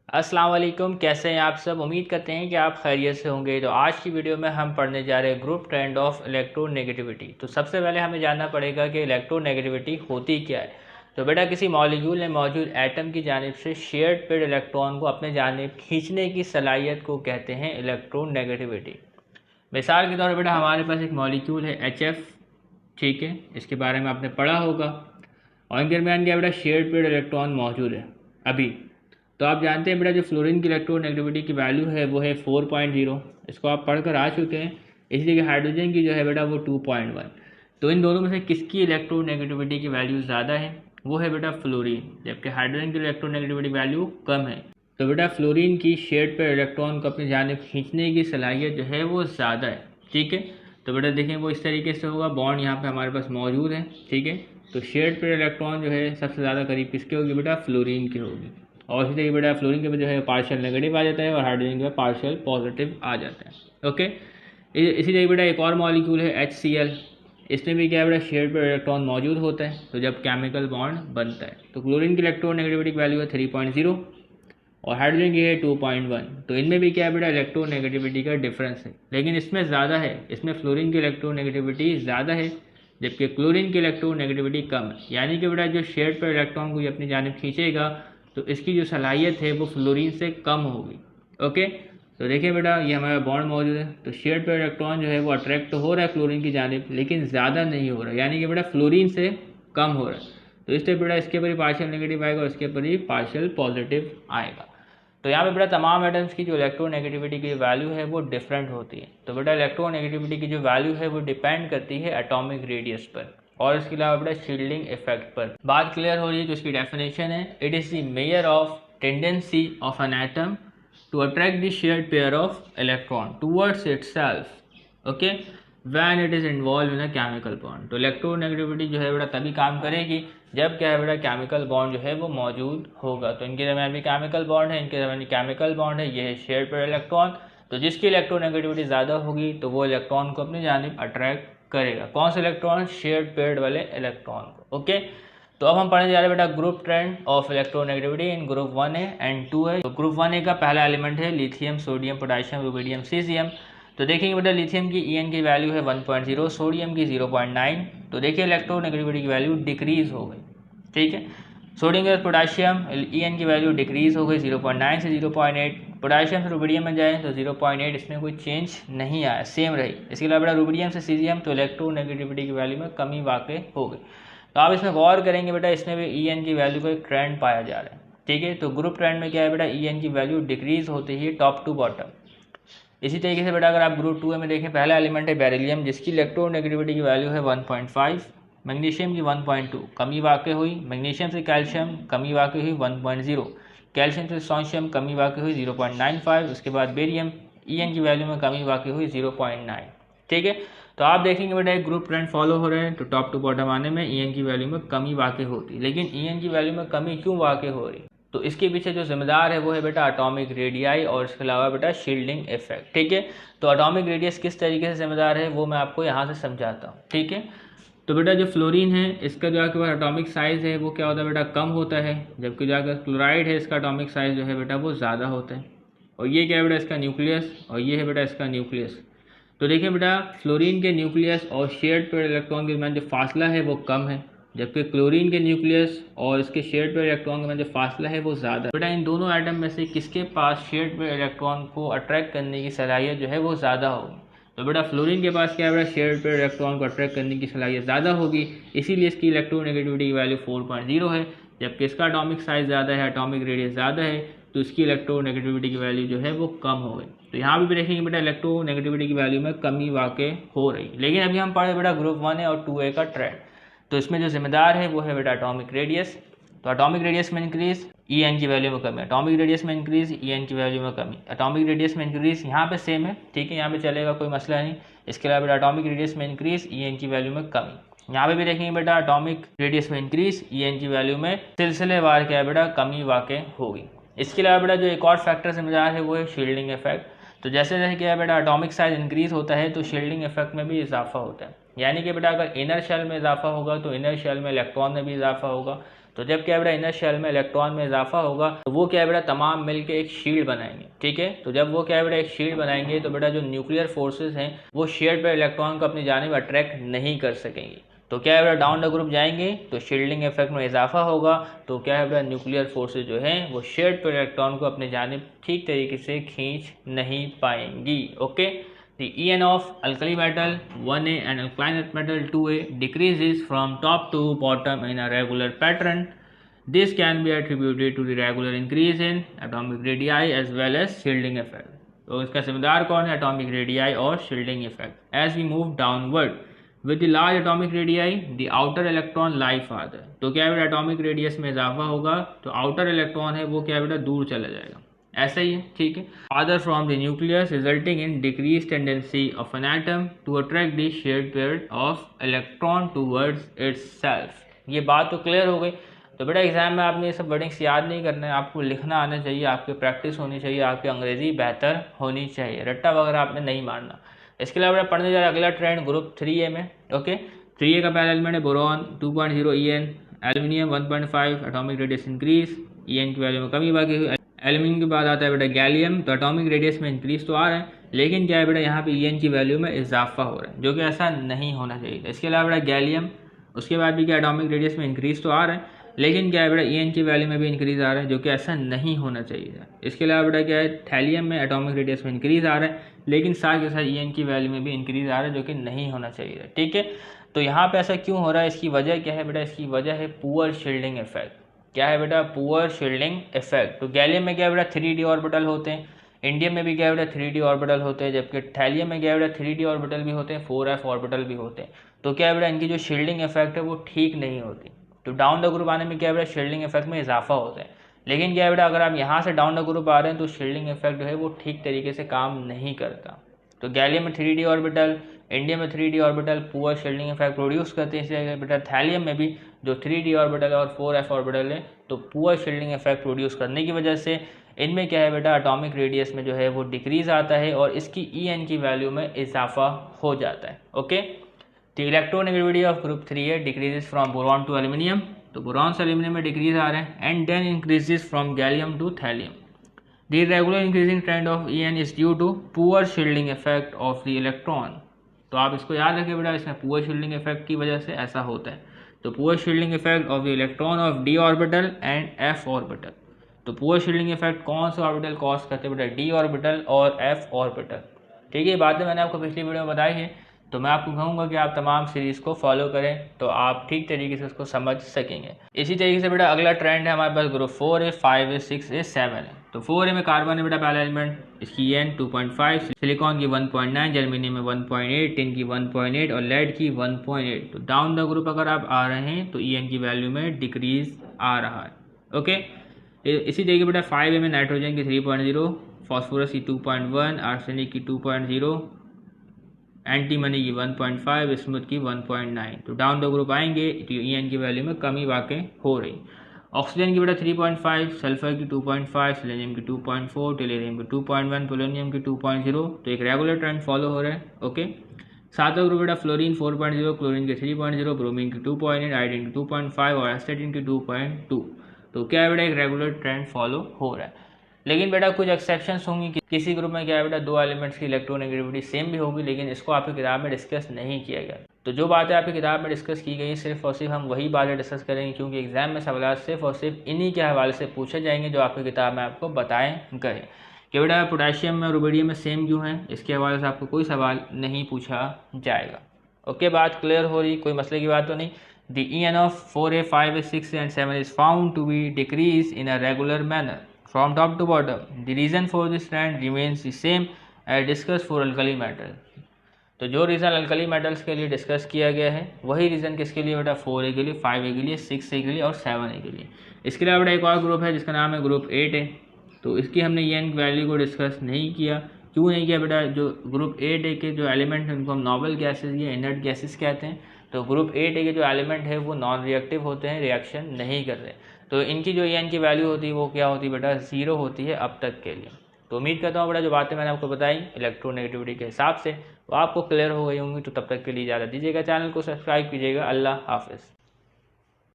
अस्सलाम वालेकुम, कैसे हैं आप सब। उम्मीद करते हैं कि आप खैरियत से होंगे। तो आज की वीडियो में हम पढ़ने जा रहे हैं ग्रुप ट्रेंड ऑफ इलेक्ट्रोनेगेटिविटी। तो सबसे पहले हमें जानना पड़ेगा कि इलेक्ट्रोनेगेटिविटी होती क्या है। तो बेटा किसी मॉलिक्यूल में मौजूद एटम की जानिब से शेयर्ड पेड इलेक्ट्रॉन को अपने जानिब खींचने की सलाहियत को कहते हैं इलेक्ट्रोनेगेटिविटी। मिसाल के तौर पर बेटा हमारे पास एक मॉलिक्यूल है HF, ठीक है, इसके बारे में आपने पढ़ा होगा। और इनके दरमियान क्या बेटा शेयर्ड पेड इलेक्ट्रॉन मौजूद है अभी। तो आप जानते हैं बेटा जो फ्लोरीन की इलेक्ट्रोनेगेटिविटी की वैल्यू है वो है 4.0, इसको आप पढ़कर आ चुके हैं। इसलिए कि हाइड्रोजन की जो है बेटा वो 2.1। तो इन दोनों में से किसकी इलेक्ट्रोनेगेटिविटी की वैल्यू ज़्यादा है, वो है बेटा फ्लोरीन, जबकि हाइड्रोजन की इलेक्ट्रोनेगेटिविटी वैल्यू कम है। तो बेटा फ्लोरीन की शेड पर इलेक्ट्रॉन को अपनी जानिब खींचने की सलाहियत जो है वो ज़्यादा है, ठीक है। तो बेटा देखें वो इस तरीके से होगा, बॉन्ड यहाँ पे हमारे पास मौजूद है, ठीक है। तो शेड पर इलेक्ट्रॉन जो है सबसे ज़्यादा करीब किसके होगी बेटा, फ्लोरीन की होगी। और इसी तरीके बेटा फ्लोरीन के जो है पार्शियल नेगेटिव आ जाता है और हाइड्रोजन के पार्शियल पॉजिटिव आ जाता है। ओके, इसी तरीके बेटा एक और मॉलिक्यूल है HCl, इसमें भी क्या है बेटा शेयर पर इलेक्ट्रॉन मौजूद होता है तो जब केमिकल बॉन्ड बनता है। तो क्लोरीन की इलेक्ट्रोनेगेटिविटी की वैल्यू है 3.0 और हाइड्रोजन की है 2.1। तो इनमें भी क्या है बेटा इलेक्ट्रोनेगेटिविटी का डिफरेंस है, लेकिन इसमें ज़्यादा है, इसमें फ्लोरीन की इलेक्ट्रोनेगेटिविटी ज़्यादा है जबकि क्लोरीन की इलेक्ट्रोनेगेटिविटी कम है। यानी कि बेटा जो शेयर पर इलेक्ट्रॉन को ये अपनी जानिब खींचेगा तो इसकी जो सलाहियत है वो फ्लोरीन से कम होगी। ओके, तो देखिए बेटा ये हमारा बॉन्ड मौजूद है, तो शेयर पर इलेक्ट्रॉन जो है वो अट्रैक्ट तो हो रहा है फ्लोरीन की जानिब, लेकिन ज़्यादा नहीं हो रहा है, यानी कि बेटा फ्लोरीन से कम हो रहा है। तो इसलिए बेटा इसके ऊपर ही पार्शियल नेगेटिव आएगा और इसके ऊपर ही पार्शियल पॉजिटिव आएगा। तो यहाँ पे बेटा तमाम एटम्स की जो इलेक्ट्रोनेगेटिविटी की वैल्यू है वो डिफरेंट होती है। तो बेटा इलेक्ट्रोनेगेटिविटी की जो वैल्यू है वो डिपेंड करती है एटॉमिक रेडियस पर और इसके अलावा बेटा शील्डिंग इफेक्ट पर। बात क्लियर हो रही है। तो इसकी डेफिनेशन है, it is the measure of tendency of an atom to attract the shared pair of electron towards itself, okay, when it is involve in a chemical bond. तो electronegativity जो है बेटा तभी काम करेगी जब क्या है बेटा केमिकल बॉन्ड जो है वो मौजूद होगा। तो इनके दरमियान भी केमिकल बॉन्ड है, इनके दरमियान केमिकल बॉन्ड है, ये है शेयर्ड पेयर इलेक्ट्रॉन। तो जिसकी इलेक्ट्रोनेगेटिविटी ज़्यादा होगी तो वो इलेक्ट्रॉन को अपनी जानिब अट्रैक्ट करेगा। कौन सा इलेक्ट्रॉन, शेयर्ड पेयर्ड वाले इलेक्ट्रॉन को। ओके, तो अब हम पढ़ने जा रहे हैं बेटा group trend of electronegativity in group 1A and 2A। तो ग्रुप 1A का पहला एलिमेंट है lithium, sodium, potassium, rubidium, caesium. तो देखेंगे बेटा लिथियम की EN की वैल्यू है 1.0, सोडियम की 0.9। तो देखिए इलेक्ट्रोनेगेटिविटी की वैल्यू डिक्रीज हो गई, ठीक है। सोडियम के पोटेशियम EN की वैल्यू डिक्रीज हो गई 0.9 से 0.8। पोटेशियम से रुबिडियम में जाए तो 0.8, इसमें कोई चेंज नहीं आया, सेम रही। इसके अलावा बेटा रुबिडियम से सीजियम तो इलेक्ट्रोनेगेटिविटी की वैल्यू में कमी वाक़ई हो गई। तो आप इसमें गौर करेंगे बेटा इसमें भी EN की वैल्यू का एक ट्रेंड पाया जा रहा है, ठीक है। तो ग्रुप ट्रेंड में क्या है बेटा EN की वैल्यू डिक्रीज होती है टॉप टू बॉटम। इसी तरीके से बेटा अगर आप ग्रुप 2A में देखें, पहला एलिमेंट है बेरिलियम जिसकी इलेक्ट्रोनेगेटिविटी की वैल्यू है 1.5, मैग्नीशियम की 1.2 कमी वाक़ई हुई, मैग्नीशियम से कैल्शियम कमी वाक़ई हुई 1.0, कैल्शियम से सोडियम कमी वाक़ई हुई 0.95, उसके बाद बेरियम EN की वैल्यू में कमी वाक़ई हुई 0.9, ठीक है। तो आप देखेंगे बेटा एक ग्रुप ट्रेंड फॉलो हो रहे हैं, तो टॉप टू बॉटम आने में EN की वैल्यू में कमी वाक़ई होती, लेकिन EN की वैल्यू में कमी क्यों वाक़ई हो रही, तो इसके पीछे जो जिम्मेदार है वो है बेटा एटॉमिक रेडियाई और इसके अलावा बेटा शील्डिंग इफेक्ट, ठीक है। तो एटॉमिक रेडियस किस तरीके से जिम्मेदार है वो मैं आपको यहाँ से समझाता हूँ, ठीक है। तो बेटा जो फ्लोरीन है इसका जो आपके पास एटॉमिक साइज़ है वो क्या होता है बेटा, कम होता है, जबकि जो आपका क्लोराइड है इसका एटॉमिक साइज़ जो है बेटा वो ज़्यादा होता है। और ये क्या है बेटा इसका न्यूक्लियस और ये है बेटा इसका न्यूक्लियस। तो देखिए बेटा फ्लोरीन के न्यूक्लियस और शेयर्ड पेयर इलेक्ट्रॉन के दरमियान जो फासला है वो कम है, जबकि क्लोरीन के न्यूक्लियस और इसके शेयर्ड पेयर इलेक्ट्रॉन के में जो फासला है वो ज़्यादा है। बेटा इन दोनों एटम में से किसके पास शेयर्ड पेयर इलेक्ट्रॉन को अट्रैक्ट करने की सलाहियत जो है वो ज़्यादा होगी। तो बेटा फ्लोरीन के पास क्या है बेटा शेयर्ड पेयर इलेक्ट्रॉन को अट्रैक्ट करने की सलाहियत ज़्यादा होगी, इसीलिए इसकी इलेक्ट्रोनेगेटिविटी की वैल्यू 4.0 है, जबकि इसका एटॉमिक साइज़ ज़्यादा है, एटॉमिक रेडियस ज़्यादा है, तो इसकी इलेक्ट्रोनेगेटिविटी की वैल्यू जो है वो कम हो गई। तो यहाँ भी देखेंगे बेटा इलेक्ट्रोनेगेटिविटी की वैल्यू में कमी वाक़ई हो रही, लेकिन अभी हम पढ़े बेटा ग्रुप 1A और 2A का ट्रेंड। तो इसमें जो जिम्मेदार है वो है बेटा एटॉमिक रेडियस। तो एटॉमिक रेडियस में इंक्रीज EN की वैल्यू में कमी, एटॉमिक रेडियस में इंक्रीज EN की वैल्यू में कमी, एटॉमिक रेडियस में इंक्रीज यहाँ पे सेम है, ठीक है, यहाँ पे चलेगा कोई मसला नहीं। इसके अलावा बेटा एटॉमिक रेडियस में इंक्रीज EN की वैल्यू में कमी, यहाँ पे भी देखेंगे बेटा एटॉमिक रेडियस में इंक्रीज EN की वैल्यू में सिलसिलेवार क्या है बेटा कमी वाक़ई होगी। इसके अलावा बेटा जो एक और फैक्टर जिम्मेदार है वो है शील्डिंग इफेक्ट। तो जैसे जैसे क्या है बेटा एटॉमिक साइज इंक्रीज होता है तो शील्डिंग इफेक्ट में भी इजाफा होता है, यानी कि बेटा अगर इनर शेल में इजाफा होगा तो इनर शेल में इलेक्ट्रॉन में भी इजाफा होगा, तो जब क्या बेटा इनर शेल में इलेक्ट्रॉन में इजाफा होगा तो वो क्या बेटा तमाम मिलकर एक शील्ड बनाएंगे, ठीक है। तो जब वो क्या बेटा एक शील्ड बनाएंगे तो बेटा जो न्यूक्लियर फोर्सेस हैं वो शेयर्ड पर इलेक्ट्रॉन को अपनी जानिब अट्रैक्ट नहीं कर सकेंगे। तो क्या है बेटा डाउन द ग्रुप जाएंगे तो शील्डिंग इफेक्ट में इजाफा होगा, तो क्या है बेटा न्यूक्लियर फोर्सेज जो हैं वो शेयर्ड पर इलेक्ट्रॉन को अपनी जानिब ठीक तरीके से खींच नहीं पाएंगी। Okay, the En of alkali metal 1A and alkaline earth metal 2A decreases from top to bottom in a regular pattern. This can be attributed to the regular increase in atomic radii as well as shielding effect. तो इसका जिम्मेदार कौन है? atomic radii और shielding effect. As we move downward with the large atomic radii, the outer electron lie farther. तो क्या बेटा atomic radius में इजाफा होगा तो outer electron है वो क्या बेटा दूर चला जाएगा, ऐसा ही है, ठीक है। Farther from the nucleus resulting in decrease tendency of an atom to attract the shared pair of electron towards itself. ये बात तो क्लियर हो गई। तो बेटा एग्जाम में आपने ये सब वर्डिंग्स याद नहीं करना है, आपको लिखना आना चाहिए, आपकी प्रैक्टिस होनी चाहिए, आपकी अंग्रेजी बेहतर होनी चाहिए, रट्टा वगैरह आपने नहीं मारना। इसके अलावा बेटा पढ़ने जा रहा है अगला ट्रेंड ग्रुप 3A में। ओके, 3A का पहला एलिमेंट है boron 2.0 EN, aluminium 1.5 atomic radius increase, EN की वैल्यू में कमी बाकी हुई। एल्यूमिनियम के बाद आता है बेटा गैलियम, तो एटॉमिक रेडियस में इंक्रीज तो आ रहा है लेकिन क्या है बेटा यहाँ पे EN की वैल्यू में इजाफा हो रहा है, जो कि ऐसा नहीं होना चाहिए। इसके अलावा बेटा गैलियम, उसके बाद भी क्या एटॉमिक रेडियस में इंक्रीज तो आ रहा है लेकिन क्या है बेटा EN की वैल्यू में भी इंक्रीज आ रहा है, जो कि ऐसा नहीं होना चाहिए। इसके अलावा बेटा क्या है थैलियम में एटॉमिक रेडियस में इंक्रीज आ रहा है लेकिन साथ के साथ EN की वैल्यू में भी इंक्रीज आ रहा है, जो कि नहीं होना चाहिए, ठीक है। तो यहाँ पे ऐसा क्यों हो रहा है, इसकी वजह क्या है बेटा? इसकी वजह है पुअर शील्डिंग इफेक्ट। क्या है बेटा? Poor shielding effect. तो गैलियम में क्या है बेटा 3D ऑर्बिटल होते हैं, इंडियम में भी क्या है बेटा 3D ऑर्बिटल होते हैं, जबकि थैलियम में क्या है बेटा 3D ऑर्बिटल भी होते हैं, 4f ऑर्बिटल भी होते हैं। तो क्या है बेटा इनकी जो शील्डिंग इफेक्ट है वो ठीक नहीं होती। तो डाउन द ग्रुप आने में क्या है बेटा शील्डिंग इफेक्ट में इजाफा होता है, लेकिन क्या है बेटा अगर आप यहाँ से डाउन द ग्रुप आ रहे हैं तो शील्डिंग इफेक्ट जो है वो ठीक तरीके से काम नहीं करता। तो गैलियम में 3D ऑर्बिटल, इंडियम में 3D orbital poor shielding effect produce करते हैं, इसलिए बेटा थैलियम में भी जो 3D ऑर्बिटल और 4f ऑर्बिटल है तो पुअर शील्डिंग इफेक्ट प्रोड्यूस करने की वजह से इनमें क्या है बेटा एटॉमिक रेडियस में जो है वो डिक्रीज आता है और इसकी EN की वैल्यू में इजाफा हो जाता है। ओके, तो electronegativity of group 3A decreases from boron to aluminium, तो बोरॉन से एल्यूमिनियम में डिक्रीज आ रहे हैं, and then increases from gallium to thallium. The regular increasing trend of En is due to poor shielding effect of the electron। तो आप इसको याद रखें बेटा, इसमें पुअर शील्डिंग इफेक्ट की वजह से ऐसा होता है। तो poor shielding effect of the electron of D orbital and F orbital. तो पुअर शील्डिंग इफेक्ट कौन से ऑर्बिटल कॉज करते हैं बेटा? D ऑर्बिटल और F ऑर्बिटल, ठीक है। बातें मैंने आपको पिछली वीडियो में बताई है, तो मैं आपको कहूँगा कि आप तमाम सीरीज़ को फॉलो करें तो आप ठीक तरीके से उसको समझ सकेंगे। इसी तरीके से बेटा अगला ट्रेंड है हमारे पास group 4A, 5A, 6A, 7A। तो 4A में कार्बन है बेटा पहला एलिमेंट, इसकी EN 2.5, सिलिकॉन की 1.9, जर्मेनियम में 1.8, टिन की 1.8 और लेड की 1.8। तो डाउन द ग्रुप अगर आप आ रहे हैं तो EN की वैल्यू में डिक्रीज आ रहा है। ओके, इसी तरीके बेटा 5A में नाइट्रोजन की 3.0, फॉस्फोरस की 2.1, आर्सेनिक की 2.0, एंटीमनी की 1.5, स्मूथ की 1.9। तो डाउन द ग्रुप आएंगे तो EN की वैल्यू में कमी वाकई हो रही। ऑक्सीजन की बेटा 3.5, सल्फर की 2.5, सेलेनियम की 2.4, टेलेरियम की 2.1, पोलोनियम की 2.0। तो एक रेगुलर ट्रेंड फॉलो हो रहा है। ओके, सातवां ग्रुप बेटा फ्लोरीन 4.0, क्लोरीन की 3.0, ब्रोमीन की 2.8, आयोडीन की 2.5 और एस्टेटिन की 2.2। तो क्या है बेटा एक रेगुलर ट्रेंड फॉलो हो रहा है। लेकिन बेटा कुछ एक्सेप्शंस होंगी, किसी ग्रुप में क्या है बेटा 2 एलिमेंट्स की इलेक्ट्रोनेगेटिविटी सेम भी होगी, लेकिन इसको आपकी किताब में डिस्कस नहीं किया गया। तो जो बातें आपकी किताब में डिस्कस की गई सिर्फ और सिर्फ हम वही बातें डिस्कस करेंगे, क्योंकि एग्जाम में सवाल सिर्फ और सिर्फ इन्हीं के हवाले से पूछे जाएंगे जो आपकी किताब में आपको बताए गए कि बेटा पोटेशियम में और रुबिडियम में सेम क्यों है, इसके हवाले से आपको कोई सवाल नहीं पूछा जाएगा। ओके, बात क्लियर हो रही, कोई मसले की बात तो नहीं। The En of 4A, 5A, 6A and 7 is found to be decreased in a regular manner from top to bottom. The reason for this trend remains the same as discussed for alkali metal। तो जो reason alkali metals के लिए discuss किया गया है वही reason किसके लिए बेटा 4A के लिए, 5A के लिए, 6A के लिए और 7A के लिए। इसके अलावा बेटा एक और ग्रुप है जिसका नाम है ग्रुप 8A। तो इसकी हमने EN वैल्यू को डिस्कस नहीं किया। क्यों नहीं किया बेटा? जो ग्रुप 8A के जो एलिमेंट हैं उनको हम नॉबल गैसेज या इनर्ट गैसेज कहते हैं। तो ग्रुप 8A के जो एलिमेंट है वो नॉन रिएक्टिव होते हैं, रिएक्शन नहीं करते। तो इनकी जो EN की वैल्यू होती है वो क्या होती है बेटा? 0 होती है अब तक के लिए। तो उम्मीद करता हूँ बेटा जो बातें मैंने आपको बताई इलेक्ट्रोनेगेटिविटी के हिसाब से वो आपको क्लियर हो गई होंगी। तो तब तक के लिए इजाज़त दीजिएगा, चैनल को सब्सक्राइब कीजिएगा। अल्लाह हाफिज़।